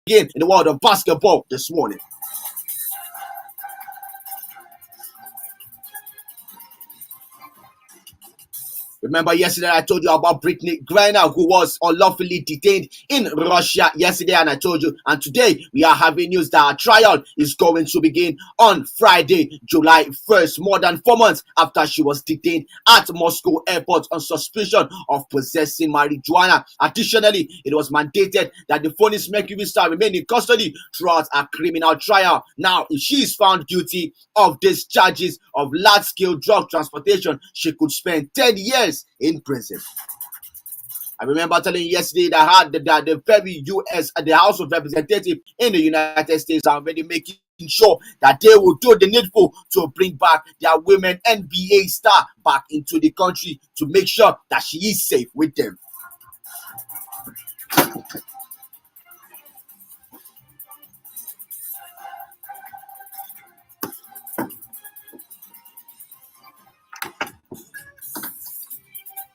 begin in the world of basketball this morning. Remember yesterday I told you about Brittany Griner, who was unlawfully detained in Russia yesterday, and I told you, and today we are having news that her trial is going to begin on Friday, July 1st, more than 4 months after she was detained at Moscow airport on suspicion of possessing marijuana. Additionally, it was mandated that the Phoenix Mercury star remain in custody throughout her criminal trial. Now, if she is found guilty of these charges of large-scale drug transportation, she could spend 10 years in prison. I remember telling you yesterday that the very U.S. the House of Representatives in the United States are already making sure that they will do the needful to bring back their women NBA star back into the country to make sure that she is safe with them.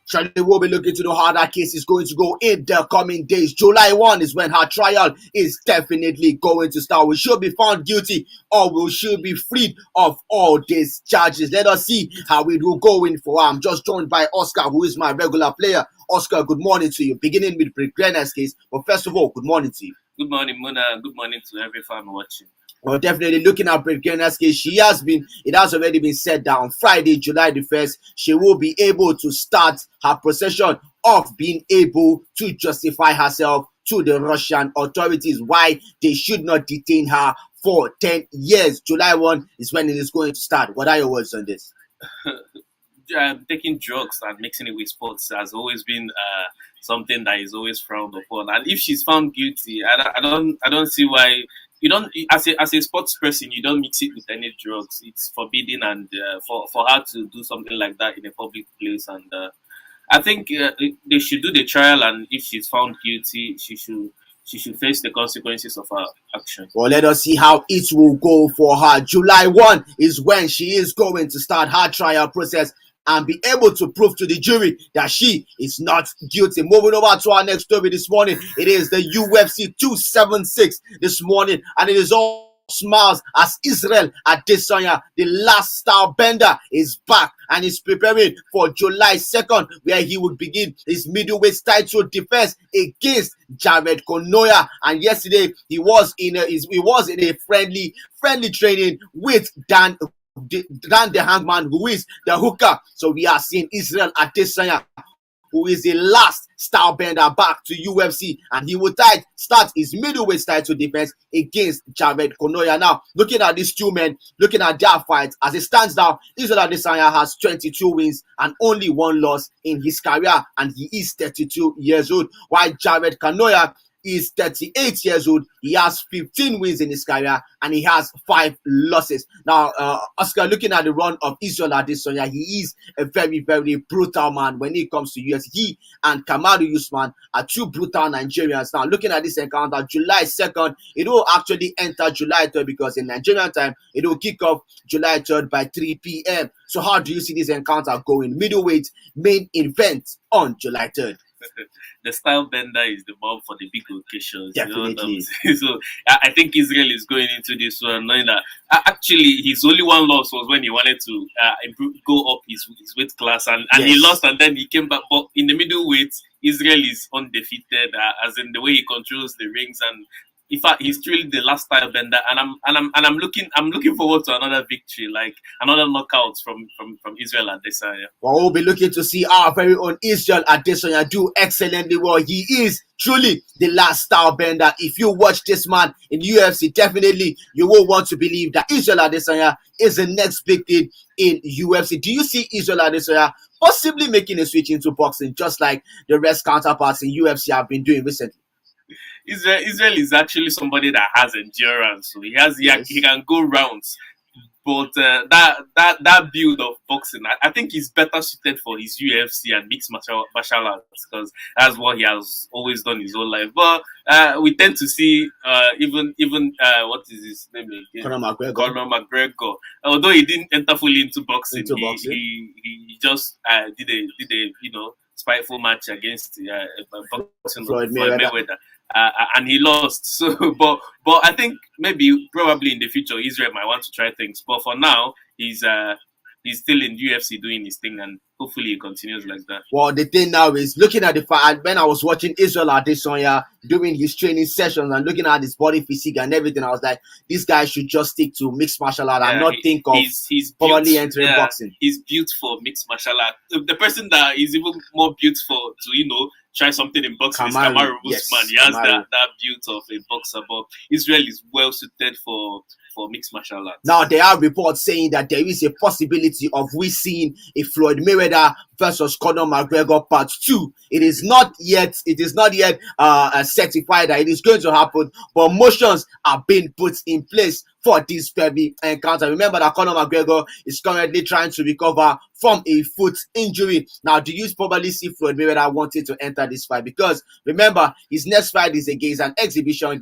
Surely we'll be looking to know how that case is going to go in the coming days. July 1 is when her trial is definitely going to start. We should be found guilty or we should be freed of all these charges. Let us see how it will go in for her. I'm just joined by Oscar, who is my regular player. Oscar, good morning to you. Beginning with Brittany's case, but first of all, good morning to you. Good morning, Muna. Good morning to every fan watching. Well, definitely looking at Brittany's case, it has already been said that on Friday, July the 1st, she will be able to start her procession of being able to justify herself to the Russian authorities why they should not detain her for 10 years. July 1 is when it is going to start. What are your words on this? Taking drugs and mixing it with sports has always been something that is always frowned upon. And if she's found guilty, I don't see why. You don't, as a sports person, you don't mix it with any drugs. It's forbidden, and for her to do something like that in a public place, and I think they should do the trial. And if she's found guilty, she should face the consequences of her actions. Well, let us see how it will go for her. July 1 is when she is going to start her trial process and be able to prove to the jury that she is not guilty. Moving over to our next story this morning, it is the UFC 276 this morning, and it is all smiles as Israel Adesanya, the last star bender, is back and is preparing for July 2nd, where he would begin his middleweight title defense against Jared Konoya. And yesterday he was in a friendly training with Dan the Hangman, who is the hooker. So we are seeing Israel Adesanya, who is the last star bender, back to UFC, and he will start his middleweight title defense against Jared Konoya. Now, looking at these two men, looking at their fights, as it stands now, Israel Adesanya has 22 wins and only 1 loss in his career, and he is 32 years old, while Jared Konoya is 38 years old. He has 15 wins in his career and he has 5 losses. Now, Oscar, looking at the run of Israel Adesanya, he is a very, very brutal man when it comes to UFC. He and Kamaru Usman are 2 brutal Nigerians. Now, looking at this encounter, July 2nd, it will actually enter July 3rd because in Nigerian time, it will kick off July 3rd by 3 p.m. So how do you see this encounter going? Middleweight main event on July 3rd. The style bender is the bomb for the big occasions. Definitely. So I think Israel is going into this one knowing that actually his only 1 loss was when he wanted to go up his weight class, and yes, he lost, and then he came back. But in the middleweight, Israel is undefeated, as in the way he controls the rings, and in fact, he's truly the last style bender, and I'm looking forward to another victory, like another knockout from Israel Adesanya. Well, we'll be looking to see our very own Israel Adesanya do excellently well. He is truly the last style bender. If you watch this man in UFC, definitely you will want to believe that Israel Adesanya is the next big thing in UFC. Do you see Israel Adesanya possibly making a switch into boxing, just like the rest counterparts in UFC have been doing recently? Israel is actually somebody that has endurance, so he can go rounds. But that build of boxing, I think he's better suited for his UFC and mixed martial arts, because that's what he has always done his whole life. But we tend to see even what is his name again? Conor McGregor. Although he didn't enter fully into boxing, he just did a spiteful match against Floyd Mayweather. and he lost. So, but I think maybe probably in the future Israel might want to try things. But for now, he's still in UFC doing his thing, and hopefully he continues like that. Well, the thing now is looking at the fact when I was watching Israel Adesanya doing his training sessions and looking at his body physique and everything, I was like, this guy should just stick to mixed martial art and not think of he's probably built, entering boxing. He's built for mixed martial art. The person that is even more built for to try something in boxing is Kamaru Usman. Yes, he has that build of a boxer, but Israel is well suited for mixed martial arts. Now, there are reports saying that there is a possibility of we seeing a Floyd Mayweather versus Conor McGregor part 2. It is not yet certified that it is going to happen, but motions are being put in place for this very encounter. Remember that Conor McGregor is currently trying to recover from a foot injury. Now, do you probably see Floyd Mayweather wanting to enter this fight? Because remember, his next fight is against an exhibition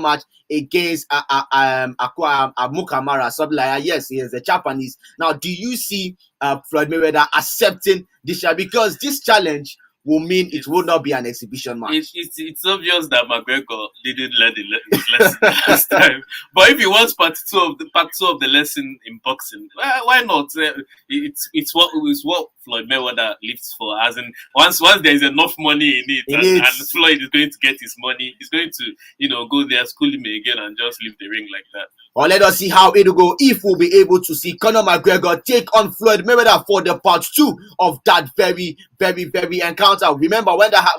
match against Mukamara, something like that. Yes, he is a Japanese. Now, do you see Floyd Mayweather accepting this challenge? Because this challenge will mean it will not be an exhibition match. It's obvious that McGregor didn't learn his lesson last time. But if he wants part two of the lesson in boxing, why not? It's what Floyd Mayweather lives for. As in, once there is enough money in it, and Floyd is going to get his money, he's going to go there, school him again, and just leave the ring like that. Or let us see how it will go if we'll be able to see Conor McGregor take on Floyd Mayweather for the part 2 of that very, very, very encounter. Remember when that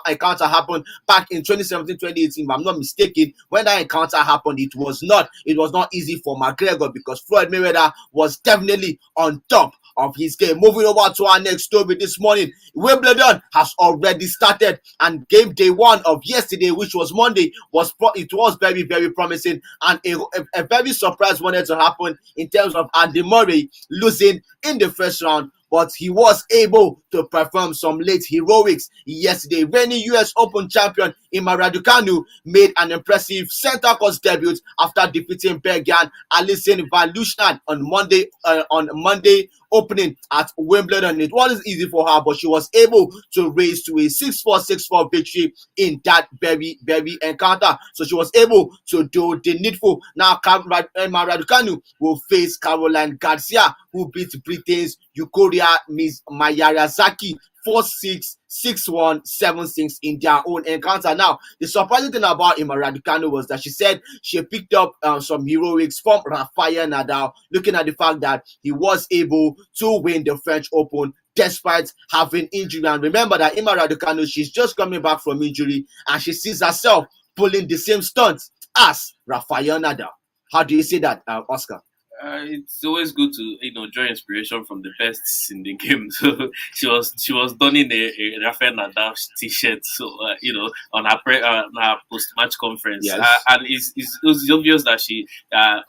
encounter happened back in 2017-2018, if I'm not mistaken, when that encounter happened, it was not easy for McGregor because Floyd Mayweather was definitely on top of his game. Moving over to our next story this morning, Wimbledon has already started, and game day 1 of yesterday, which was Monday, was very, very promising, and a very surprise wanted to happen in terms of Andy Murray losing in the first round. But he was able to perform some late heroics yesterday. Reigning US Open champion Imma Raducanu made an impressive center court debut after defeating Belgian Alison van Luschnan on Monday opening at Wimbledon. It wasn't easy for her, but she was able to raise to a 6-4, 6-4 victory in that very, very encounter. So she was able to do the needful. Now, Imma Raducanu will face Caroline Garcia, who beat Britain's Yukoria Miyazaki 4-6, 6-1, 7-6 in their own encounter. Now, the surprising thing about Imma Raducanu was that she said she picked up some heroics from Rafael Nadal, looking at the fact that he was able to win the French Open despite having injury. And remember that Imma Raducanu, she's just coming back from injury, and she sees herself pulling the same stunts as Rafael Nadal. How do you see that, Oscar? It's always good to draw inspiration from the best in the game. So she was donning a Rafael Nadal t-shirt, so on her post-match conference. Yes. And it was obvious that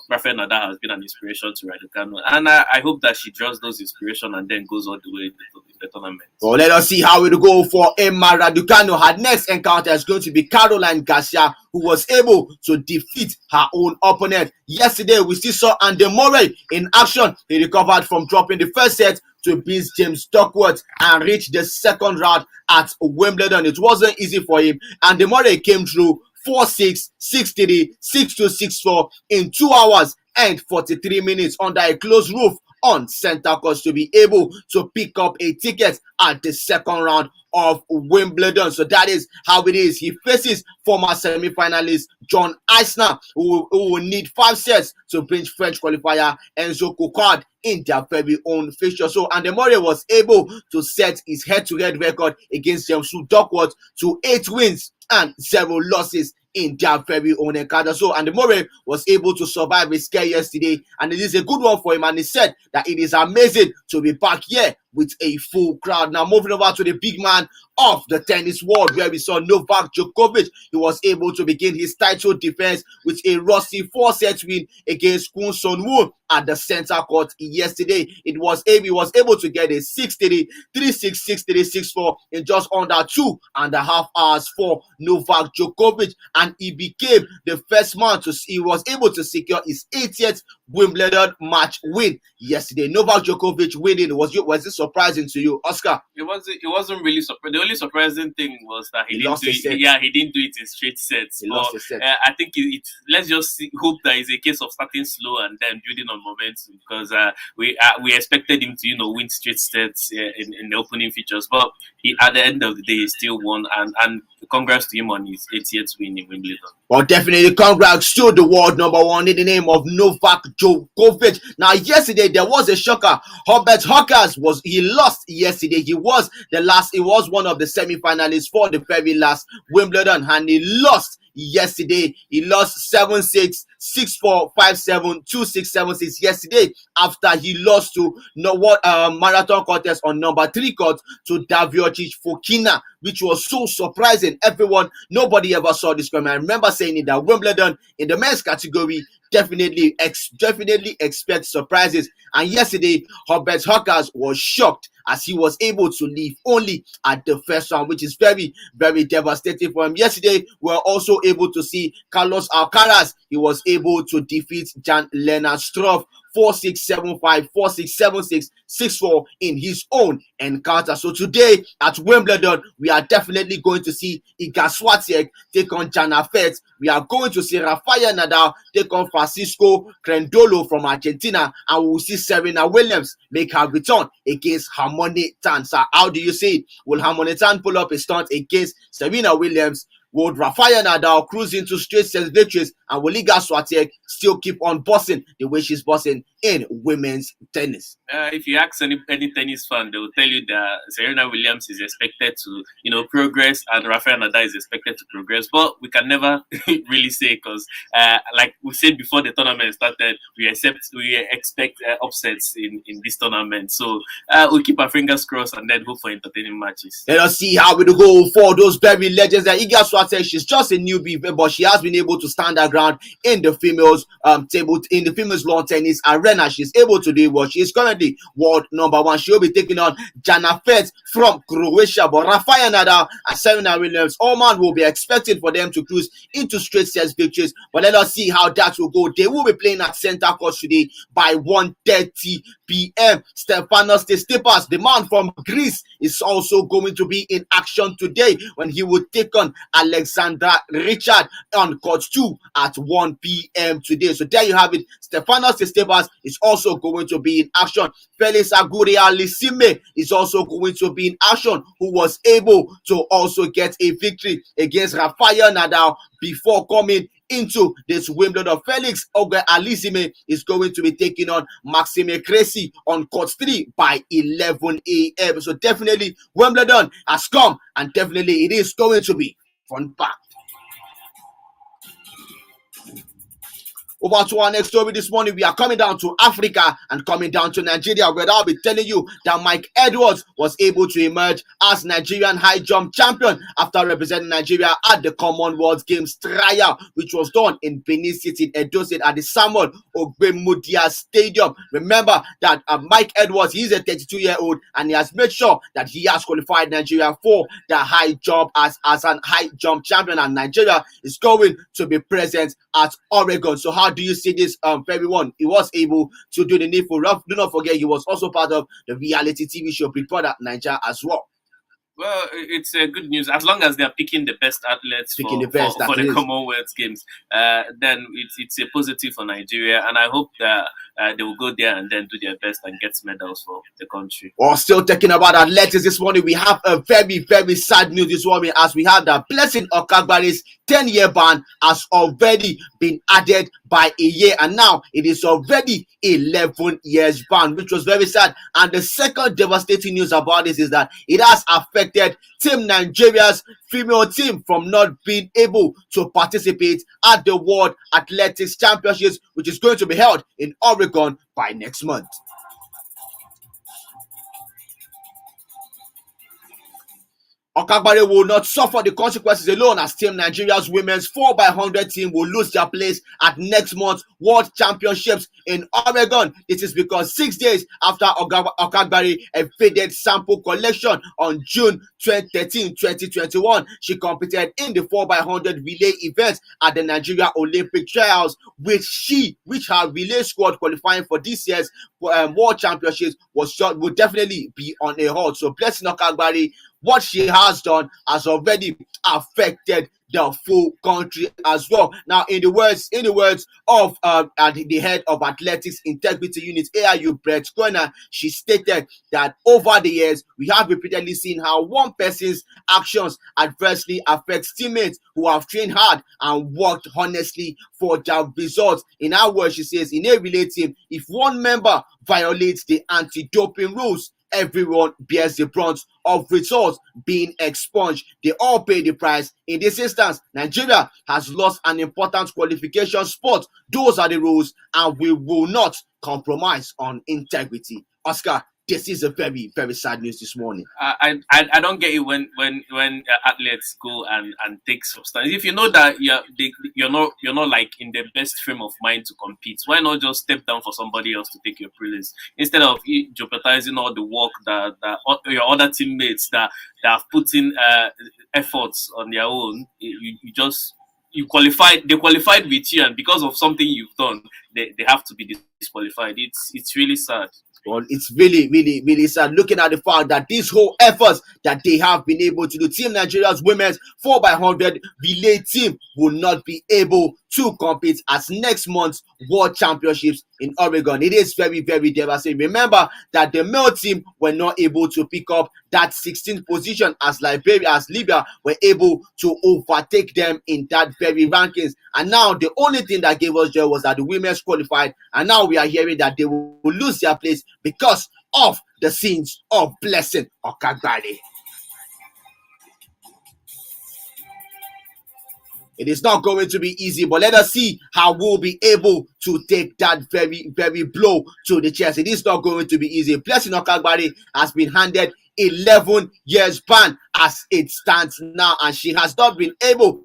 Rafael Nadal has been an inspiration to Raducanu, and I hope that she draws those inspiration and then goes all the way in the tournament. So let us see how it will go for Imma Raducanu. Her next encounter is going to be Caroline Garcia, who was able to defeat her own opponent. Yesterday, we still saw Andy Murray in action. He recovered from dropping the first set to beat James Duckworth and reach the second round at Wimbledon. It wasn't easy for him. Andy Murray came through 4-6, 6-3, 6-2, 6-4 in 2 hours and 43 minutes under a closed roof on center court to be able to pick up a ticket at the second round of Wimbledon. So that is how it is. He faces former semi-finalist John Isner, who will need 5 sets to bring French qualifier Enzo Coucard in their very own fixture. So Andy Murray was able to set his head-to-head record against James Duckworth to 8 wins and 0 losses in their very own encounter. So Andy Murray was able to survive a scare yesterday, and it is a good one for him. And he said that it is amazing to be back here with a full crowd. Now, moving over to the big man of the tennis world, where we saw Novak Djokovic. He was able to begin his title defense with a rusty 4-set win against Kwon Sun-woo at the center court yesterday. He was able to get a 6-3, 3-6, 6-3, 6-4 in just under 2.5 hours for Novak Djokovic, and he became the first man he was able to secure his 80th Wimbledon match win yesterday. Novak Djokovic winning. Was it surprising to you, Oscar? It wasn't really surprising. The only surprising thing was that he didn't do it. Yeah, he didn't do it in straight sets. He lost a set. I think let's just hope that it's a case of starting slow and then building on momentum, because we expected him to win straight sets in the opening features, but at the end of the day he still won, and congrats to him on his 80th win in Wimbledon. Well, definitely congrats to the world number one in the name of Novak Djokovic. Now, yesterday there was a shocker. Rabat he lost yesterday. He was one of the semi-finalists for the very last Wimbledon, and he lost yesterday. He lost 7-6, 6-4, 5-7, 2-6, 7-6 yesterday after he lost to marathon contest on number 3 court to Daviocic Fokina, which was so surprising. Nobody ever saw this coming. I remember saying it, that Wimbledon in the men's category definitely expect surprises. And yesterday, Rabat was shocked as he was able to leave only at the first round, which is very, very devastating for him. Yesterday, we were also able to see Carlos Alcaraz. He was able to defeat Jan-Lennart Struff 4-6, 7-5, 4-6, 7-6, 6-4 in his own encounter. So today at Wimbledon, we are definitely going to see Iga Swiatek take on Jana Fett. We are going to see Rafael Nadal take on Francisco Crendolo from Argentina, and we will see Serena Williams make her return against Harmony Tan. So how do you see it? Will Harmony Tan pull up a stunt against Serena Williams? Would Rafael Nadal cruise into straight set victories, and will Iga Swiatek still keep on bossing the way she's bossing in women's tennis? If you ask any tennis fan, they will tell you that Serena Williams is expected to, progress, and Rafael Nadal is expected to progress. But we can never really say, because, like we said before the tournament started, we expect upsets in this tournament. So we'll keep our fingers crossed and then hope for entertaining matches. Let us see how it will go for those very legends. That Iga Swiatek, she's just a newbie, but she has been able to stand her ground in the females lawn tennis arena. She's able to do what she is currently world number one. She'll be taking on Jana Fett from Croatia, but Rafael Nadal and Serena Williams, all man will be expecting for them to cruise into straight sets victories. But let us see how that will go. They will be playing at center court today by 1:30 p.m. Stefanos Tsitsipas, the man from Greece, is also going to be in action today when he will take on Alexander Richard on court 2 at 1 p.m. today. So there you have it. Stefanos Tsitsipas is also going to be in action. Felix Auger-Aliassime is also going to be in action, who was able to also get a victory against Rafael Nadal before coming into this Wimbledon. Felix Auger-Aliassime is going to be taking on Maxime Cressy on court 3 by 11 a.m. So definitely Wimbledon has come, and definitely it is going to be fun-packed. Over to our next story this morning. We are coming down to Africa and coming down to Nigeria, where I'll be telling you that Mike Edwards was able to emerge as Nigerian high jump champion after representing Nigeria at the Commonwealth Games trial, which was done in Benin City, Edo State, at the Samuel Ogbemudia Stadium. Remember that Mike Edwards, he is a 32-year-old, and he has made sure that he has qualified Nigeria for the high jump as an high jump champion, and Nigeria is going to be present at Oregon. So how do you see this everyone? He was able to do the needful. Do not forget, he was also part of the reality TV show Big Brother Nigeria as well. Well, it's good news. As long as they are picking the best athletes for the Commonwealth Games, then it's a positive for Nigeria, and I hope that they will go there and then do their best and get medals for the country. Well, still talking about athletics this morning, we have a very, very sad news this morning, as we have that Blessing Okagbare's 10-year ban has already been added by a year, and now it is already 11 years ban, which was very sad. And the second devastating news about this is that it has affected Team Nigeria's female team from not being able to participate at the World Athletics Championships, which is going to be held in Oregon by next month. Okagbare will not suffer the consequences alone, as Team Nigeria's women's 4x100 team will lose their place at next month's World Championships in Oregon. This is because 6 days after Okagbare evaded sample collection on June 13, 2021, she competed in the 4x100 relay event at the Nigeria Olympic Trials, which her relay squad qualifying for this year's World Championships would definitely be on a hold. So Blessing Okagbare, what she has done has already affected the full country as well. Now, in the words of the head of Athletics Integrity Unit, AIU, Brett Goiner, she stated that over the years, we have repeatedly seen how one person's actions adversely affects teammates who have trained hard and worked honestly for their results. In her words, she says, in a relay team, if one member violates the anti-doping rules, everyone bears the brunt of results being expunged. They all pay the price. In this instance, Nigeria has lost an important qualification spot. Those are the rules, and we will not compromise on integrity. Oscar, this is a very, very sad news this morning. I don't get it when athletes go and take substance. If you know that you're not like in the best frame of mind to compete, why not just step down for somebody else to take your place instead of jeopardizing all the work that your other teammates that have put in efforts on their own? They qualified with you, and because of something you've done, they have to be disqualified. It's really sad. Well, it's really, really, really sad looking at the fact that this whole efforts that they have been able to do, Team Nigeria's women's 4x100 relay team will not be able to compete at next month's World Championships in Oregon. It is very, very devastating. Remember that the male team were not able to pick up that 16th position as Libya were able to overtake them in that very rankings. And now the only thing that gave us joy was that the women's qualified, and now we are hearing that they will lose their place because of the sins of Blessing Okagbare. It is not going to be easy, but let us see how we'll be able to take that very, very blow to the chest. It is not going to be easy. Blessing Okagbare has been handed 11 years ban as it stands now, and she has not been able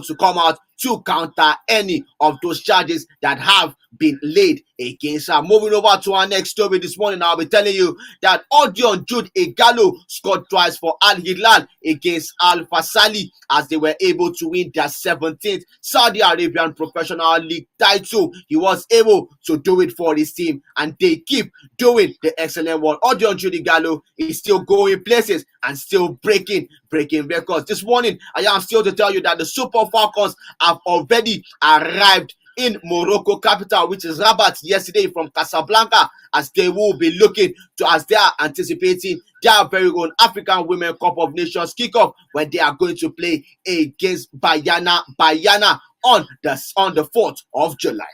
to come out to counter any of those charges that have been laid against her. Moving over to our next story this morning, I'll be telling you that Odion Jude Igalo scored twice for Al Hilal against Al Fasali as they were able to win their 17th Saudi Arabian Professional League title. He was able to do it for his team, and they keep doing the excellent work. Odion Jude Igalo is still going places and still breaking records. This morning, I am still to tell you that the Super Falcons have already arrived in Morocco capital, which is Rabat, yesterday from Casablanca, as they will be as they are anticipating their very own African Women Cup of Nations kickoff, where they are going to play against Bayana on the 4th of July.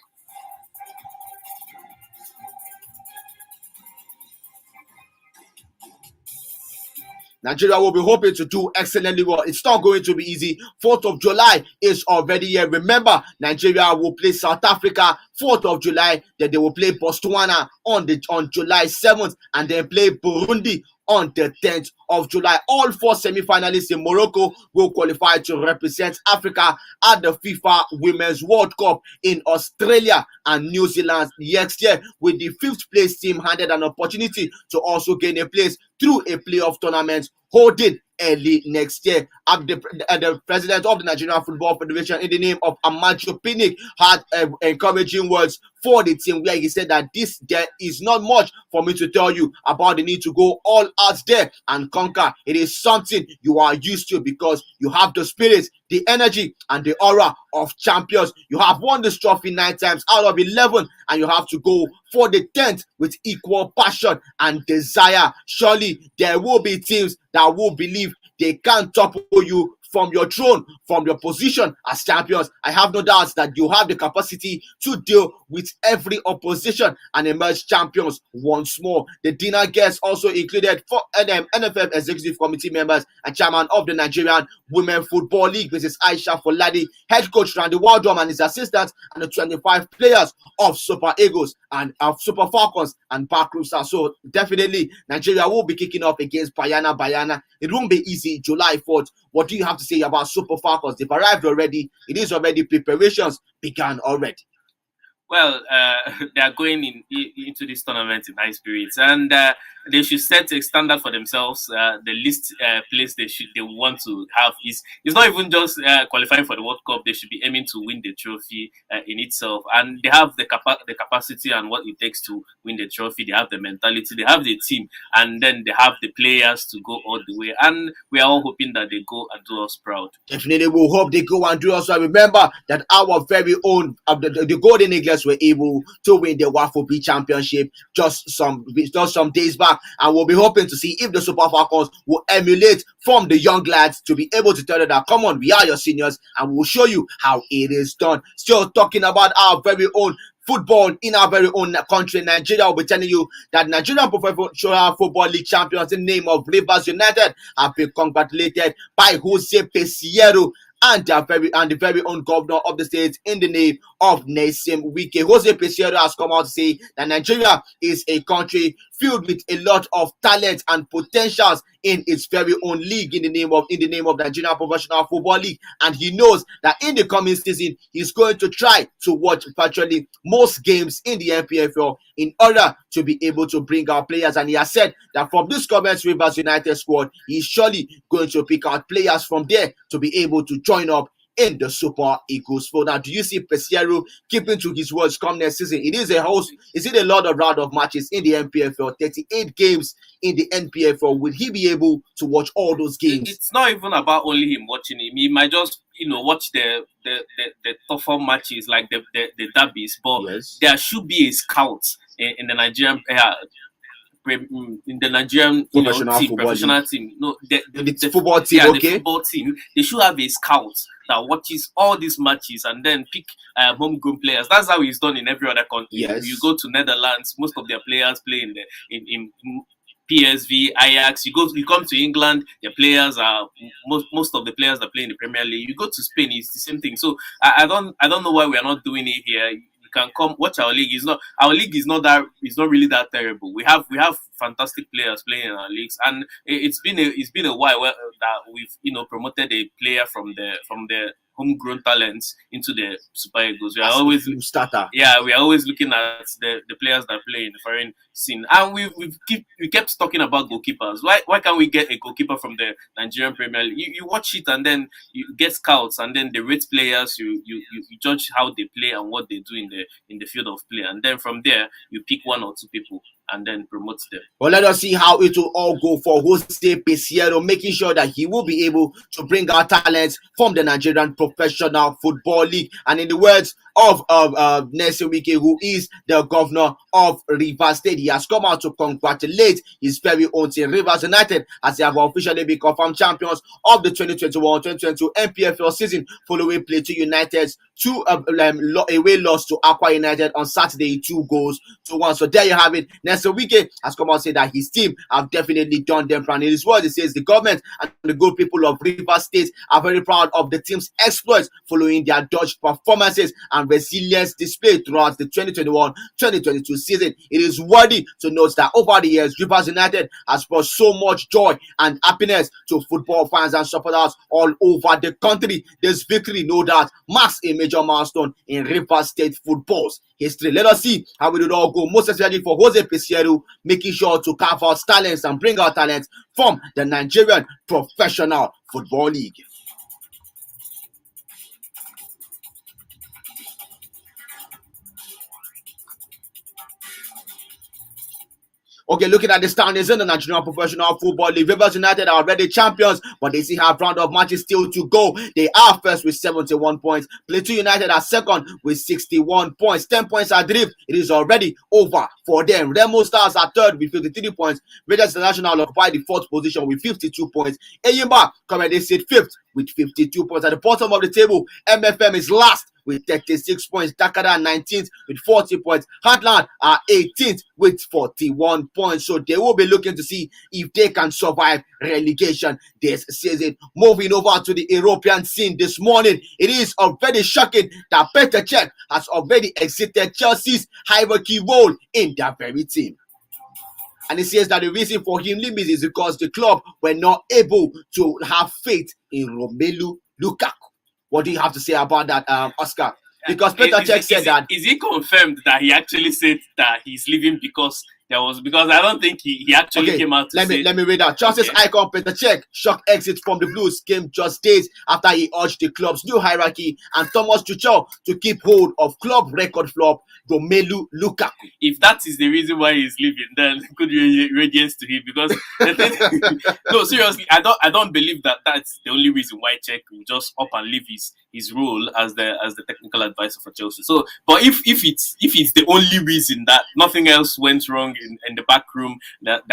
Nigeria will be hoping to do excellently well. It's not going to be easy. 4th of July is already here. Remember, Nigeria will play South Africa 4th of July. Then they will play Botswana on July 7th, and then play Burundi on the 10th of July. All 4 semi-finalists in Morocco will qualify to represent Africa at the FIFA Women's World Cup in Australia and New Zealand next year, with the 5th place team handed an opportunity to also gain a place through a playoff tournament holding early next year. The president of the Nigerian Football Federation, in the name of Amadio Pinnick, had encouraging words for the team, where he said that there is not much for me to tell you about the need to go all out there and conquer. It is something you are used to because you have the spirit, the energy, and the aura of champions. You have won this trophy 9 times out of 11, and you have to go for the 10th with equal passion and desire. Surely there will be teams that will believe they can topple you from your throne, from your position as champions. I have no doubts that you have the capacity to deal with every opposition and emerge champions once more. The dinner guests also included 4 NFF Executive Committee members and chairman of the Nigerian Women Football League. Mrs. Aisha Foladi, head coach Randy Waldrum and his assistants, and the 25 players of Super Eagles and of Super Falcons and Backroosters. So definitely Nigeria will be kicking off against Bayana. It won't be easy. July 4th. What do you have to say about Super Falcons? They've arrived already. It is already, preparations began already. Well, they are going into this tournament in high spirits, and they should set a standard for themselves. The least place they want to have is not even just qualifying for the World Cup. They should be aiming to win the trophy in itself, and they have the capacity and what it takes to win the trophy. They have the mentality, they have the team, and then they have the players to go all the way. And we are all hoping that they go and do us proud. Definitely, we'll hope they go and do us proud. Remember that our very own the Golden Eagles were able to win the Waffle B Championship just some days back, and we'll be hoping to see if the Super Falcons will emulate from the young lads to be able to tell them that, come on, we are your seniors, and we'll show you how it is done. Still talking about our very own football in our very own country, Nigeria, will be telling you that Nigerian Professional Football League champions in the name of Rivers United have been congratulated by Jose Peseiro and the very own governor of the state in the name of Nyesom Wike. Jose Peseiro has come out to say that Nigeria is a country filled with a lot of talent and potentials in its very own league in the name of Nigerian Professional Football League, and he knows that in the coming season he's going to try to watch virtually most games in the NPFL in order to be able to bring out players. And he has said that from this current Rivers United squad, he's surely going to pick out players from there to be able to join up in the Super Eagles. So now, do you see Peseiro keeping to his words come next season? Is it a lot of round of matches in the NPFL, 38 games in the NPFL? Will he be able to watch all those games? It's not even about only him watching him. He might just watch the tougher matches like the derbies, but yes, there should be a scout in the Nigerian professional team. No, the football team. Yeah, okay. The football team. They should have a scout that watches all these matches and then pick homegrown players. That's how it's done in every other country. Yes. You go to Netherlands, most of their players play in PSV, Ajax. You come to England, the players are most of the players that play in the Premier League. You go to Spain, it's the same thing. So I don't know why we are not doing it here. You can come watch our league. Our league is not really that terrible. We have fantastic players playing in our leagues, and it's been a while that we've promoted a player from the homegrown talents into the Super Eagles. We are always starter. Yeah, we are always looking at the players that play in the foreign scene, and we kept talking about goalkeepers. Why can't we get a goalkeeper from the Nigerian Premier League? You watch it and then you get scouts and then they rate players. You judge how they play and what they do in the field of play, and then from there you pick one or two people and then promote them. Well, let us see how it will all go for Jose Peseiro, making sure that he will be able to bring out talents from the Nigerian Professional Football League. And in the words of Nyesom Wike, who is the governor of Rivers State, he has come out to congratulate his very own team, Rivers United, as they have officially been confirmed champions of the 2021-2022 NPFL season, following Plateau United's away loss to Aqua United on Saturday, 2-1. So there you have it. Nyesom Wike has come out and said that his team have definitely done them proud. In his words, he says the government and the good people of Rivers State are very proud of the team's exploits following their Dutch performances and resilience displayed throughout the 2021-2022 season. It is worthy to note that over the years, Rivers United has brought so much joy and happiness to football fans and supporters all over the country. This victory, no doubt, marks a major milestone in Rivers State football's history. Let us see how it will all go, most especially for Jose Peseiro, making sure to carve out talents and bring out talents from the Nigerian Professional Football League. Okay, looking at the standings in the Nigerian Professional Football League, Rivers United are already champions, but they still have round of matches still to go. They are first with 71 points. Plateau United are second with 61 points. 10 points adrift. It is already over for them. Remo Stars are third with 53 points. Rangers International occupy the fourth position with 52 points. Eyimba currently sit fifth with 52 points. At the bottom of the table, MFM is last with 36 points. Dakar 19th with 40 points. Heartland are 18th with 41 points. So they will be looking to see if they can survive relegation this season. Moving over to the European scene this morning, it is already shocking that Petr Cech has already exited Chelsea's hierarchy role in their very team. And he says that the reason for him leaving is because the club were not able to have faith in Romelu Lukaku. What do you have to say about that, Oscar? Because Petr Cech said that... Is he confirmed that he actually said that he's leaving because I don't think he actually came out to say... Let me read that. Chelsea's icon Petr Cech shock exit from the Blues came just days after he urged the club's new hierarchy and Thomas Tuchel to keep hold of club record flop Romelu Lukaku. If that is the reason why he's leaving, then good radiance to him. Because no, seriously, I don't believe that that's the only reason why Cech will just up and leave his role as the technical advisor for Chelsea. So, but if it's the only reason that nothing else went wrong in the back room, that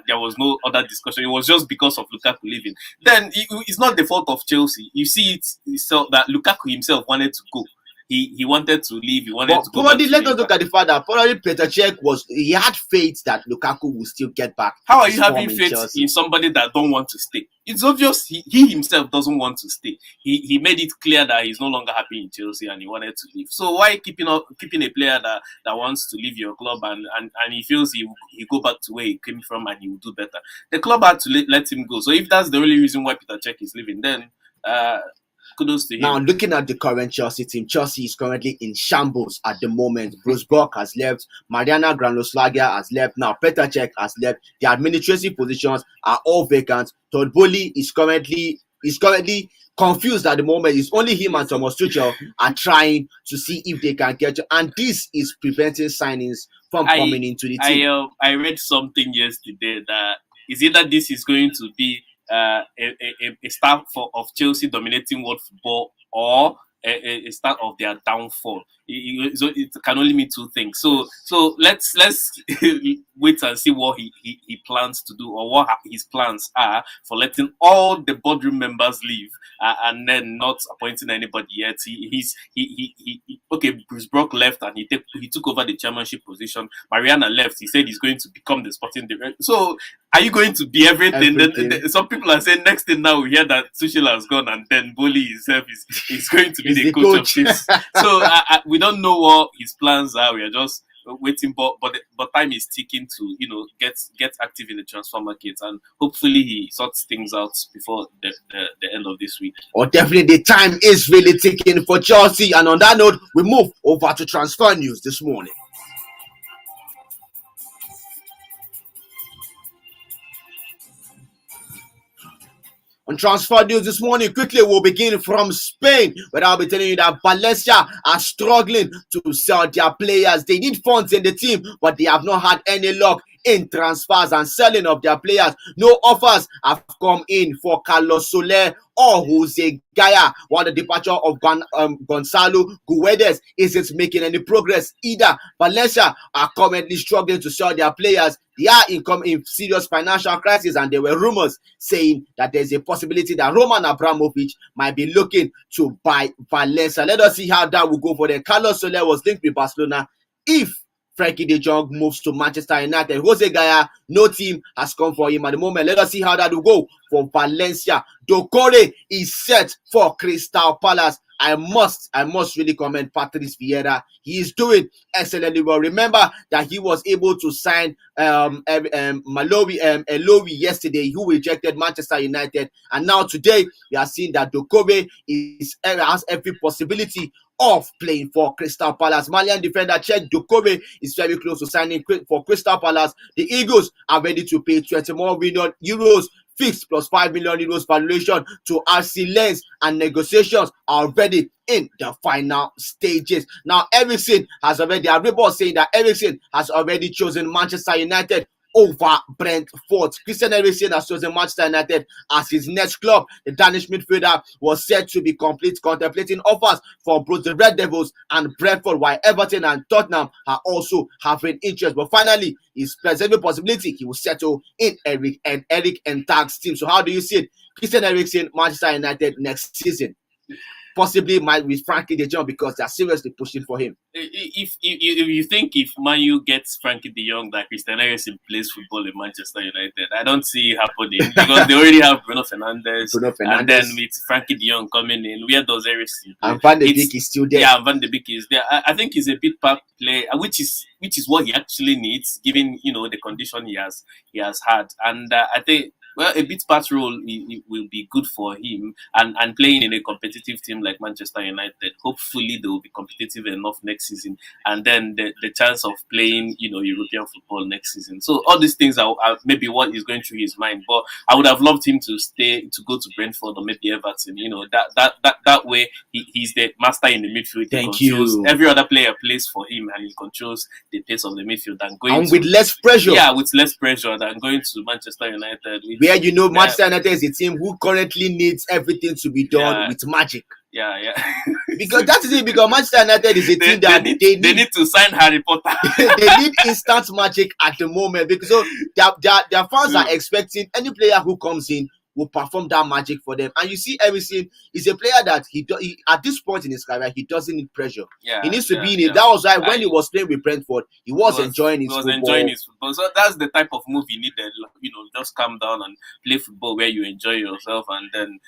there was no other discussion, it was just because of Lukaku leaving, then it's not the fault of Chelsea. You see it so that Lukaku himself wanted to go. He wanted to leave. He wanted to go. Probably let us look at the fact that probably Petr Cech he had faith that Lukaku will still get back. How are you having faith in somebody that don't want to stay? It's obvious he himself doesn't want to stay. He made it clear that he's no longer happy in Chelsea and he wanted to leave. So why keeping a player that wants to leave your club and he feels he go back to where he came from and he will do better? The club had to let him go. So if that's the only reason why Petr Cech is leaving, then kudos to him. Now, looking at the current Chelsea team, Chelsea is currently in shambles at the moment. Bruce Brock has left. Mariana Granovsky has left. Now, Petr Cech has left. The administrative positions are all vacant. Todd Boehly is currently confused at the moment. It's only him and Thomas Tuchel are trying to see if they can get you. And this is preventing signings from coming into the team. I read something yesterday that is either this is going to be a start of Chelsea dominating world football or a start of their downfall. It can only mean two things. So let's wait and see what he plans to do or what his plans are for letting all the boardroom members leave and then not appointing anybody yet. Bruce Brock left and he took over the chairmanship position. Mariana left. He said he's going to become the sporting director. So are you going to be everything? Then some people are saying next thing now we hear that Tuchel has gone and then Boehly himself is going to be the coach of this. So we don't know what his plans are. We are just waiting, but time is ticking to get active in the transfer market, and hopefully he sorts things out before the end of this week. Or definitely the time is really ticking for Chelsea. And on that note, we move over to transfer news this morning. On transfer news this morning, quickly we'll begin from Spain, where I'll be telling you that Valencia are struggling to sell their players. They need funds in the team, but they have not had any luck in transfers and selling of their players. No offers have come in for Carlos Soler or Jose Gaya, while the departure of Gonzalo Guedes isn't making any progress either. Valencia are currently struggling to sell their players. They are in serious financial crisis, and there were rumors saying that there's a possibility that Roman Abramovich might be looking to buy Valencia. Let us see how that will go for them. Carlos Soler was linked with Barcelona. If Frankie de Jong moves to Manchester United, Jose Gaya, no team has come for him at the moment. Let us see how that will go for Valencia. Doucouré is set for Crystal Palace. I must really commend Patrice Vieira. He is doing excellently well. Remember that he was able to sign Elowi yesterday, who rejected Manchester United, and now today we are seeing that Doucouré has every possibility of playing for Crystal Palace. Malian defender Cheikh Doucouré is very close to signing for Crystal Palace. The Eagles are ready to pay 20 million euros fixed plus 5 million euros valuation to RC Lens, and negotiations are already in the final stages. Now, Ericsson has already, a report saying that Ericsson has already chosen Manchester United over Brentford. Christian Eriksen has chosen Manchester United as his next club. The Danish midfielder was said to be contemplating offers for both the Red Devils and Brentford, while Everton and Tottenham are also having interest. But finally, is preserving possibility he will settle in Erik ten Hag's team. So how do you see it? Christian Eriksen, Manchester United next season. Possibly might with Frankie de Jong because they're seriously pushing for him. If you think if Man U gets Frankie de Jong, that Christian Eriksen plays football in Manchester United, I don't see it happening because they already have Bruno Fernandes, and then with Frankie de Jong coming in, where does Eriksen play? And Van de Beek is still there. Yeah, Van de Beek is there. I think he's a bit part player, which is what he actually needs, given the condition he has had, and I think. Well, a bit part role it will be good for him, and playing in a competitive team like Manchester United. Hopefully, they will be competitive enough next season, and then the chance of playing, European football next season. So all these things are maybe what is going through his mind. But I would have loved him to go to Brentford or maybe Everton. That way he's the master in the midfield. Thank you. Every other player plays for him, and he controls the pace of the midfield. And with less pressure. Yeah, with less pressure than going to Manchester United. Where Manchester United is a team who currently needs everything to be done with magic. Yeah. Because that is it. Because Manchester United is a team that they need to sign Harry Potter. They need instant magic at the moment because their fans are expecting any player who comes in will perform that magic for them. And you see, Eriksen is a player that he at this point in his career, he doesn't need pressure. Yeah, he needs to be in it. That was why when he was playing with Brentford, he was enjoying his football. So that's the type of move he needed. Just calm down and play football where you enjoy yourself, and then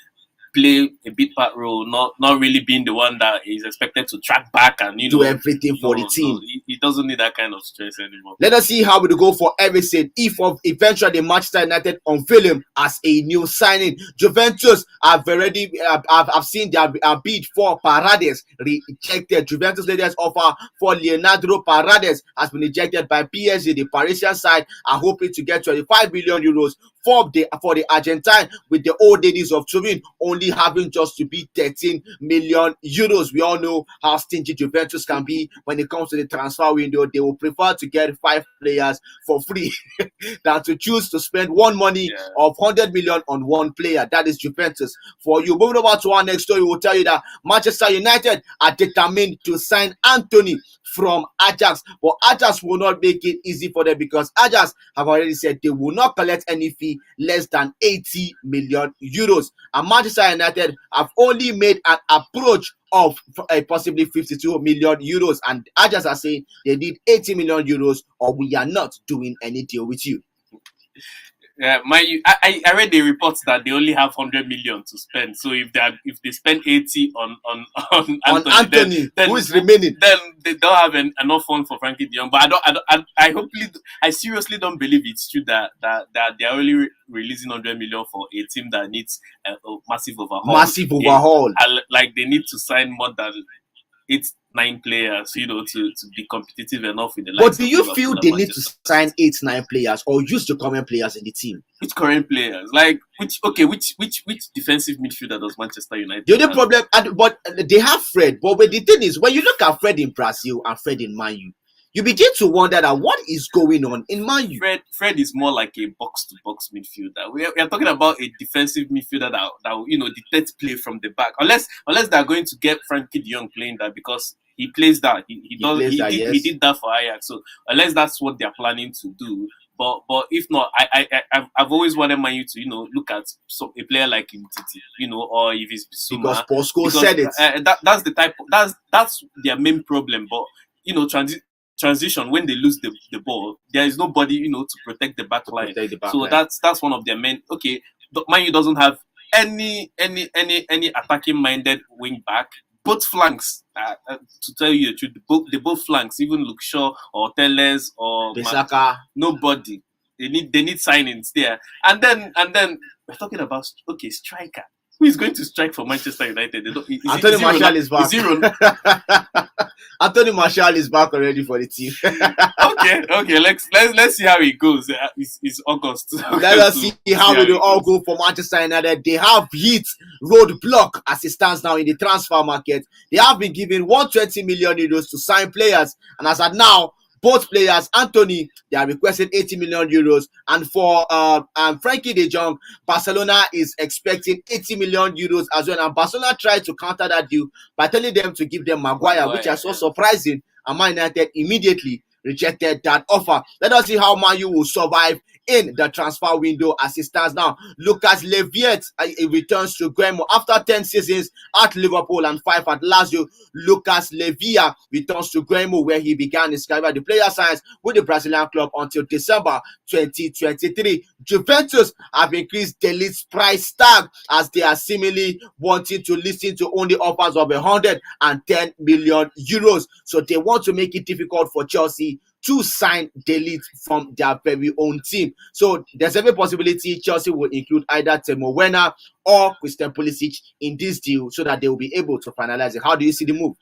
play a bit part role, not really being the one that is expected to track back and do everything for the team. No, he doesn't need that kind of stress anymore. Let us see how we go for Eriksen if eventually Manchester United unveil him as a new signing. Juventus have already I've seen their bid for Paredes rejected. Juventus latest offer for Leonardo Paredes has been rejected by PSG. The Parisian side are hoping to get 25 million euros for the Argentine, with the old ladies of Turin only having just to be 13 million euros. We all know how stingy Juventus can be when it comes to the transfer window. They will prefer to get 5 players for free than to choose to spend money of 100 million on one player. That is Juventus for you. Moving over to our next story, we'll tell you that Manchester United are determined to sign Anthony from Ajax, but Ajax will not make it easy for them because Ajax have already said they will not collect any fee less than 80 million euros. And Manchester United have only made an approach of possibly 52 million euros, and Ajax are saying they need 80 million euros or we are not doing any deal with you. Yeah, I read the reports that they only have 100 million to spend. So if they spend 80 on Anthony, then who is remaining? Then they don't have enough funds for Frankie de Jong. But I seriously don't believe it's true that they're only releasing 100 million for a team that needs a massive overhaul. Like they need to sign more than 8-9 players, to be competitive enough with the likes. But do you feel they need to sign 8-9 players or use the current players in the team? Which current players? Like which defensive midfielder does Manchester United? The only problem, but they have Fred. But the thing is, when you look at Fred in Brazil and Fred in Man U, you begin to wonder that what is going on in Man U. Fred is more like a box-to-box midfielder. We are talking about a defensive midfielder that dictates play from the back. Unless they're going to get Frankie de Jong playing that because he plays that. He did that for Ajax. So unless that's what they're planning to do. But if not, I've always wanted Man U to look at a player like Umtiti, or if it's Bissouma. Because Bosco said it. That's the type. That's their main problem. But transition when they lose the ball, there is nobody to protect the back line. So that's one of their main. Okay, Man U doesn't have any attacking minded wing back. Both flanks, to tell you the truth, both flanks, even Luke Shaw or Telles or Bissaka, nobody. They need signings there, and then we're talking about striker. Who is going to strike for Manchester United? Anthony Martial is back. Anthony Martial is back already for the team. Okay. Let's see how it goes. It's August. Let us see how it will all go for Manchester United. They have hit roadblock as it stands now in the transfer market. They have been given 120 million euros to sign players, and as at now, Both players, Anthony, they are requesting 80 million euros, and for Frankie de Jong, Barcelona is expecting 80 million euros as well. And Barcelona tried to counter that deal by telling them to give them Maguire, which I saw surprising. And Man United immediately rejected that offer. Let us see how Man U will survive in the transfer window as it stands now. Lucas Leviet returns to Grêmio after 10 seasons at Liverpool and 5 at Lazio. Lucas Levia returns to Grêmio, where he began his career. The player signs with the Brazilian club until December 2023. Juventus have increased De Ligt's price tag as they are seemingly wanting to listen to only offers of 110 million euros. So they want to make it difficult for Chelsea to sign De Ligt from their very own team. So there's every possibility Chelsea will include either Timo Werner or Christian Pulisic in this deal so that they will be able to finalize it. How do you see the move?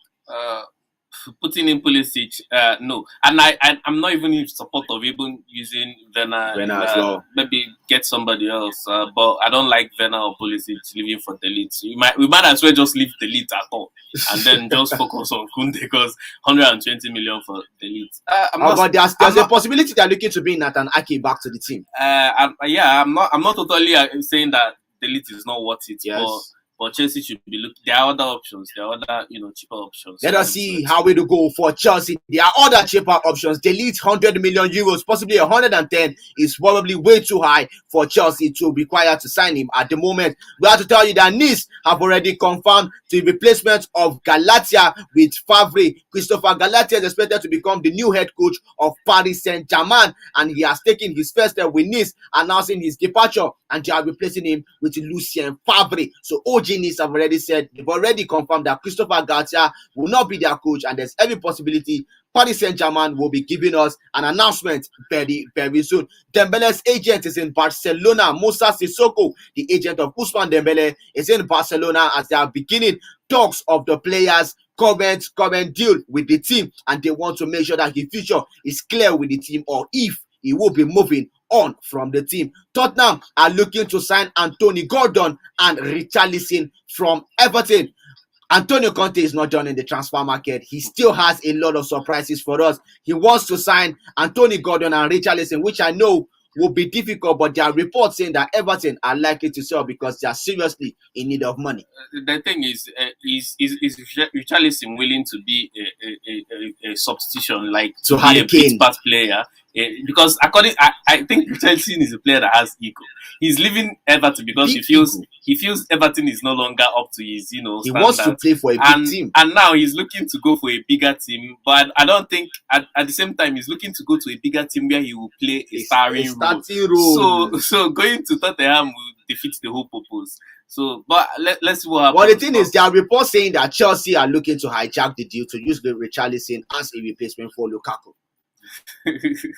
Putting in Pulisic, no. And I'm not even in support of even using Werner as well. Maybe get somebody else. But I don't like Werner or Pulisic leaving for De Ligt. We might as well just leave De Ligt at all and then just focus on Kunde because 120 million for De Ligt. But there's a possibility they're looking to bring Nathan Ake back to the team. I'm not totally saying that De Ligt is not worth it. Yes. But Chelsea should be looking. There are other options. There are other, cheaper options. Let us see how it will go for Chelsea. There are other cheaper options. De Ligt 100 million euros, possibly 110 is probably way too high for Chelsea to require to sign him at the moment. We have to tell you that Nice have already confirmed the replacement of Galatia with Favre. Christopher Galatia is expected to become the new head coach of Paris Saint-Germain, and he has taken his first step with Nice, announcing his departure, and they are replacing him with Lucien Favre. So Nice have already said, they've already confirmed that Christopher Galatia will not be their coach, and there's every possibility Paris Saint-Germain will be giving us an announcement very, very soon. Dembele's agent is in Barcelona. Moussa Sissoko, the agent of Ousmane Dembele, is in Barcelona as they are beginning talks of the players' current deal with the team, and they want to make sure that his future is clear with the team, or if he will be moving on from the team. Tottenham are looking to sign Anthony Gordon and Richarlison from Everton. Antonio Conte is not done in the transfer market. He still has a lot of surprises for us. He wants to sign Anthony Gordon and Richarlison, which I know will be difficult, but there are reports saying that Everton are likely to sell because they are seriously in need of money. The thing is Richarlison willing to be a substitution, like to be a big part player? Because I think Richarlison is a player that has ego. He's leaving Everton because he feels Everton is no longer up to his he standards. wants to play for a big team, and now he's looking to go for a bigger team. But I don't think at the same time he's looking to go to a bigger team where he will play a starting role. So going to Tottenham will defeat the whole purpose. So, but let's see what happens. Well, the thing is, there are reports saying that Chelsea are looking to hijack the deal to use the Richarlison as a replacement for Lukaku.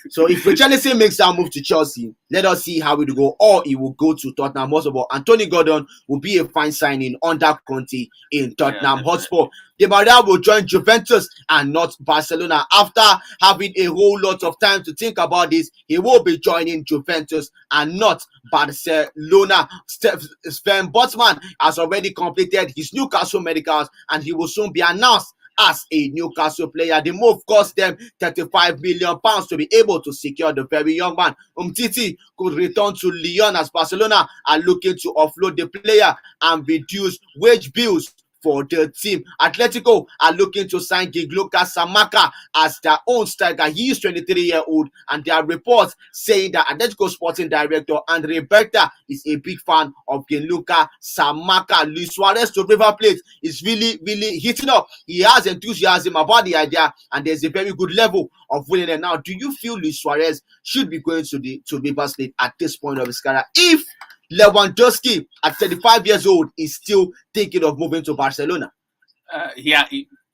So if Richarlison makes that move to Chelsea, let us see how it will go, or he will go to Tottenham Hotspur. Anthony Gordon will be a fine signing under Conte in Tottenham Hotspur. Di Maria will join Juventus and not Barcelona. After having a whole lot of time to think about this, he will be joining Juventus and not Barcelona. Sven Botman has already completed his Newcastle medicals, and he will soon be announced as a Newcastle player. The move cost them £35 million to be able to secure the very young man. Umtiti could return to Lyon as Barcelona are looking to offload the player and reduce wage bills for the team. Atletico are looking to sign Gianluca Samaka as their own striker. He is 23-year-old, and there are reports saying that Atletico sporting director Andre Berta is a big fan of Gianluca Samaka. Luis Suarez to River Plate is really heating up. He has enthusiasm about the idea, and there's a very good level of winning it. Now, do you feel Luis Suarez should be going to River Plate at this point of his career if Lewandowski at 35 years old is still thinking of moving to Barcelona?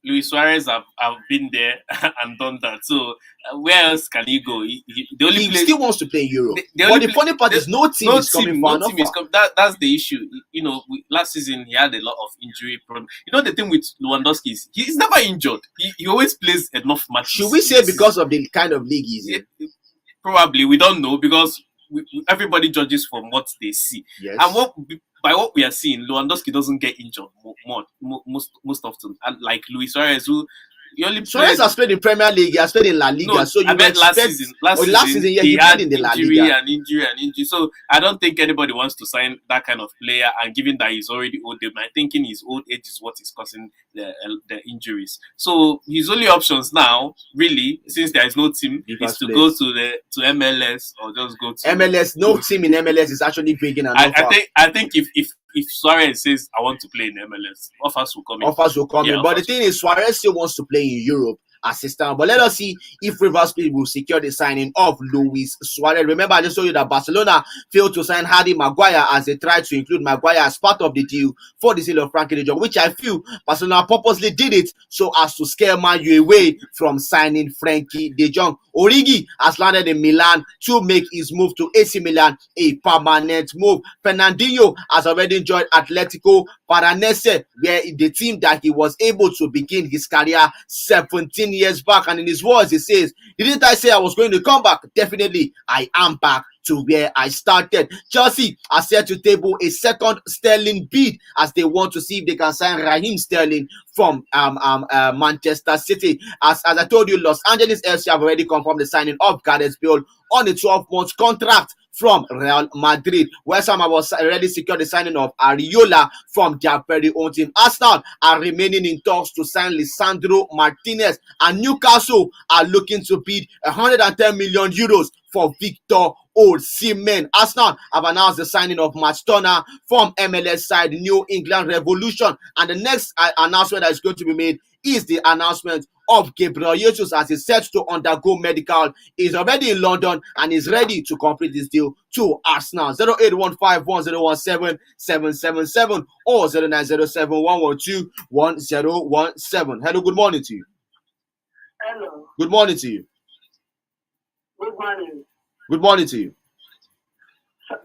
Luis Suarez have been there and done that. So where else can he go? He still wants to play in Europe. But the funny part is no team is coming for an offer. That's the issue. Last season he had a lot of injury problems. The thing with Lewandowski is he's never injured. He always plays enough matches. Should we say because of the kind of league he's in? Probably. We don't know because everybody judges from what they see. Yes. And by what we are seeing, Lewandowski doesn't get injured most often. And like Luis Suarez, who He only Suarez played. has played in Premier League. He has played in La Liga. No, so you I bet expect last season. Last season, yeah, he he played had in the La injury Liga. and injury and injury. So I don't think anybody wants to sign that kind of player. And given that he's already old, I'm thinking his old age is what is causing the injuries. So his only options now, really, since there is no team, is to go to MLS or just go to MLS. No team in MLS is actually bringing an offer. I think if Suarez says I want to play in MLS, offers will come in. Offers will come in. But the thing is, Suarez still wants to play in Europe as a star. But let us see if River Plate will secure the signing of Luis Suarez. Remember, I just told you that Barcelona failed to sign Harry Maguire as they tried to include Maguire as part of the deal for the sale of Frankie de Jong, which I feel Barcelona purposely did it so as to scare Man U away from signing Frankie de Jong. Origi has landed in Milan to make his move to AC Milan a permanent move. Fernandinho has already joined Atletico Paranaense, where the team that he was able to begin his career 17 years back. And in his words, he says, "Didn't I say I was going to come back? Definitely, I am back to where I started." Chelsea are set to table a second Sterling bid as they want to see if they can sign Raheem Sterling from Manchester City. As I told you, Los Angeles FC have already confirmed the signing of Gareth Bale on a 12-month contract from Real Madrid. West Ham have already secured the signing of Areola from their very own team. Arsenal are remaining in talks to sign Lisandro Martinez, and Newcastle are looking to bid 110 million euros for Victor Osimhen. Arsenal have announced the signing of Matt Turner from MLS side New England Revolution, and the next announcement that is going to be made is the announcement of Gabriel Jesus as he's set to undergo medical. He's already in London and is ready to complete this deal to Arsenal. 0815-1017-777 or 0907-112-1017. Hello, good morning to you. Hello. Good morning to you. Good morning. Good morning to you.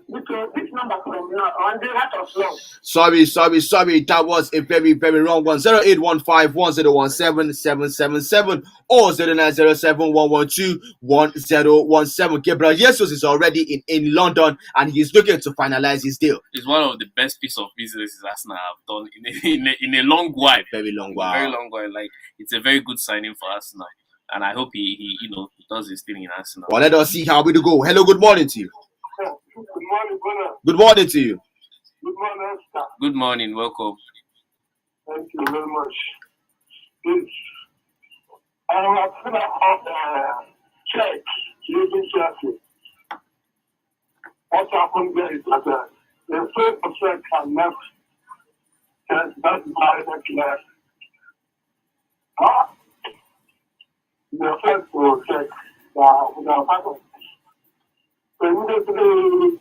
This number from now on the heart of love. Sorry. That was a very, very wrong one. 0815-1017-777 or 0907-112-1017. Gabriel Jesus is already in London and he's looking to finalize his deal. It's one of the best piece of business Arsenal have done in a long while. Very long while. Very long while. Like, it's a very good signing for Arsenal. And I hope he does his thing in Arsenal. Well, let us see how we go. Hello, good morning to you. Good morning, brother. Good morning to you. Good morning, sir. Good morning, welcome. Thank you very much. Please, I have filled out check using Chelsea. What happened there is that the first percent can left. That's why that left. The first will check with our partners. So immediately,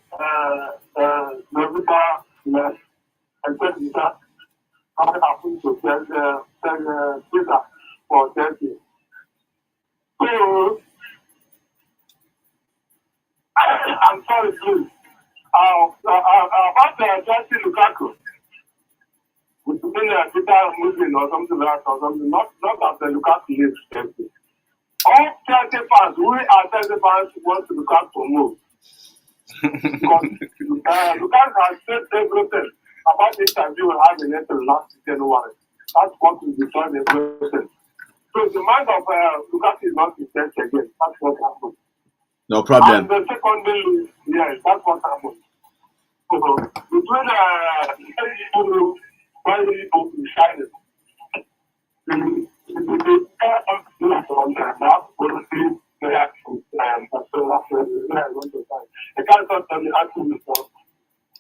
Rabat left and said that I happened to send Twitter for Chelsea. So, I'm sorry, please. About Chelsea Lukaku, with the Twitter moving or something like that, or something, not that the Lukaku leaves Chelsea. All Chelsea fans, we are Chelsea fans, want to Lukaku move. Because Lukaku has said everything about the interview we had in April last January. That's what we decided everything. So the mind of Lukaku is not intense again. That's what happened. No problem. And the secondly, yes, that's what happened. So between very open shining. I can't tell me asking myself.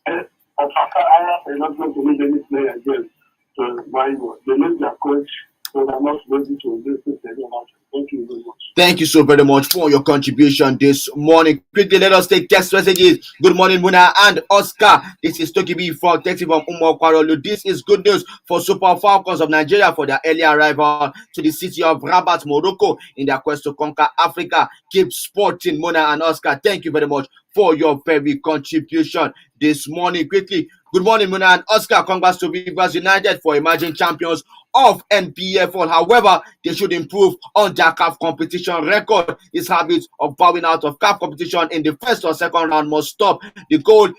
I'm not going to leave any player again. So why not? They make their coach, so they're not ready to listen to anyone. Thank you very much. Thank you so very much for your contribution this morning. Quickly, let us take text messages. Good morning, Muna and Oscar. This is Tokibi from Texas from Umo Kwarolu. This is good news for Super Falcons of Nigeria for their early arrival to the city of Rabat, Morocco, in their quest to conquer Africa. Keep sporting, Muna and Oscar. Thank you very much for your very contribution this morning. Quickly, good morning, Muna and Oscar. Congrats to Rivers United for emerging champions of NPFL. However, they should improve on their CAF competition record. This habit of bowing out of CAF competition in the first or second round must stop. The goal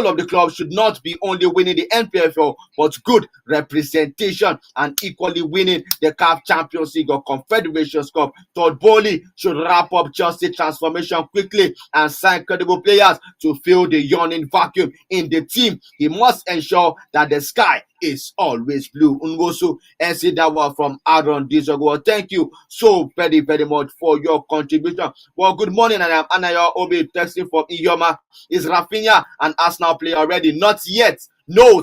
of the club should not be only winning the NPFL, but good representation and equally winning the CAF Champions League or Confederations Cup. Todd Bowley should wrap up Chelsea transformation quickly and sign credible players to fill the yawning vacuum in the team. He must ensure that the sky is always blue. Unwosu Dawa from Aaron Dizogo. Thank you so very, very much for your contribution. Well, good morning. I am Anaya Obi texting from Iyoma. Is Rafinha an Arsenal player already? Not yet. No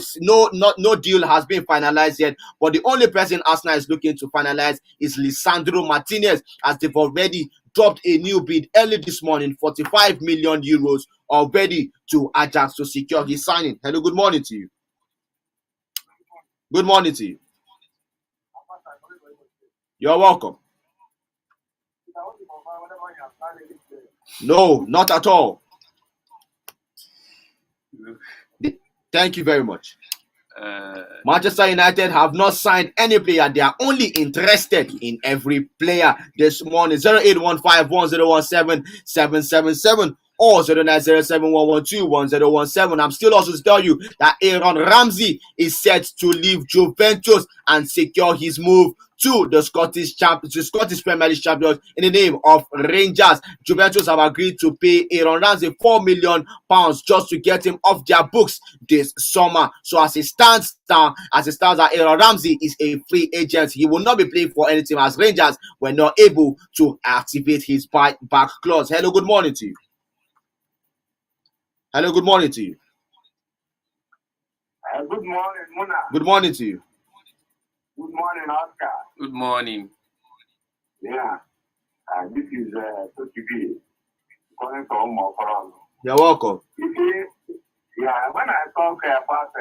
deal has been finalized yet. But the only person Arsenal is looking to finalize is Lisandro Martinez, as they've already dropped a new bid early this morning, 45 million euros already to Ajax to secure his signing. Hello, good morning to you. Good morning to you. You're welcome. No, not at all. Thank you very much. Manchester United have not signed any player. They are only interested in every player this morning. 0815-1017-777 or 0907-112-1017. I'm still also to tell you that Aaron Ramsey is set to leave Juventus and secure his move to the Scottish Premier League champions in the name of Rangers. Juventus have agreed to pay Aaron Ramsey £4 million just to get him off their books this summer. So as it stands now, Aaron Ramsey is a free agent. He will not be playing for any team as Rangers were not able to activate his back clause. Hello, good morning to you. Hello, good morning to you. Good morning, Muna. Good morning to you. Good morning, Oscar. Good morning. Yeah, this is Tokibi calling from Morocco. You're welcome. You see, when I talk about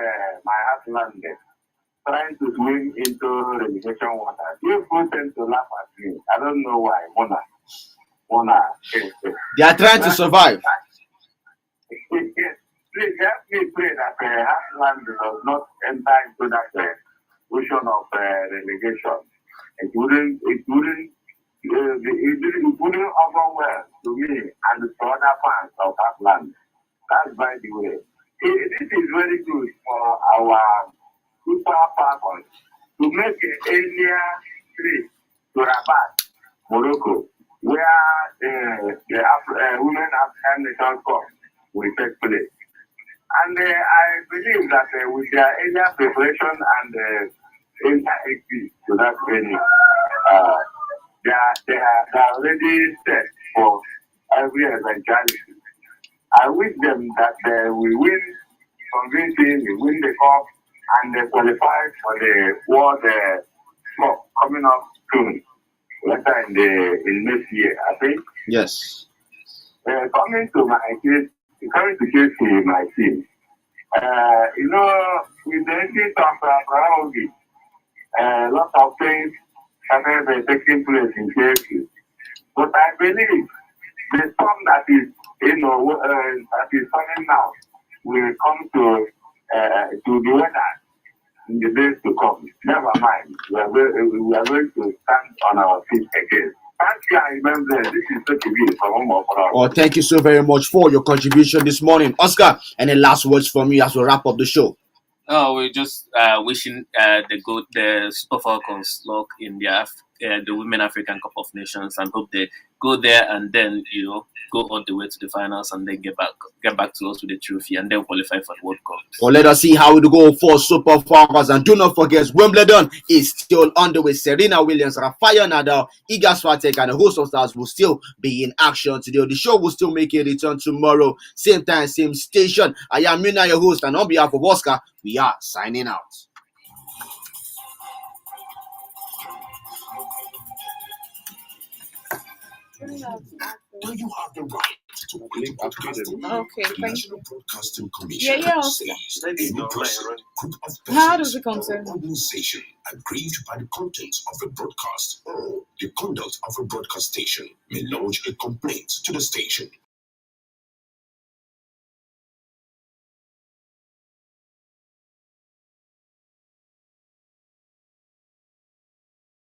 my heartland trying to swim into relegation water, people tend to laugh at me. I don't know why, Mona. They are trying to survive. Please help me pray that heartland does not enter into that ocean of relegation. It wouldn't overwhelm to me and to other fans of Heartland. That's by the way. This is very good for our Super Falcons to make an earlier trip to Rabat, Morocco, where the Women African Nations Cup will take place. And I believe that with their earlier preparation and entry to that venue, they are already set for every eventuality. I wish them that they will win convincingly, win the cup, and they qualify for the World Cup coming up soon, later in next year, I think. Yes. Coming to my team, with the exit of Prahogi, lots of things started taking place in Chelsea. But I believe the storm that is coming now will come to the weather in the days to come. Never mind. We are going to stand on our feet again. Thank you, I remember this is such a good for. Oh, thank you so very much for your contribution this morning. Oscar, any last words from you as we wrap up the show? Oh, we're just wishing the Super Falcons luck in the Women African Cup of Nations, and hope they go there and then go all the way to the finals and then get back to us with the trophy and then qualify for the World Cup. Well, let us see how it go for Super Falcons, and do not forget Wimbledon is still underway. Serena Williams, Rafael Nadal, Iga Swiatek, and a host of stars will still be in action today. The show will still make a return tomorrow, same time, same station. I am Mina, your host, and on behalf of Oscar, we are signing out. Do you have the right to click broadcasting? Okay, thank you. Broadcasting Commission How does it concern? Organization aggrieved by the contents of a broadcast or the conduct of a broadcast station may lodge a complaint to the station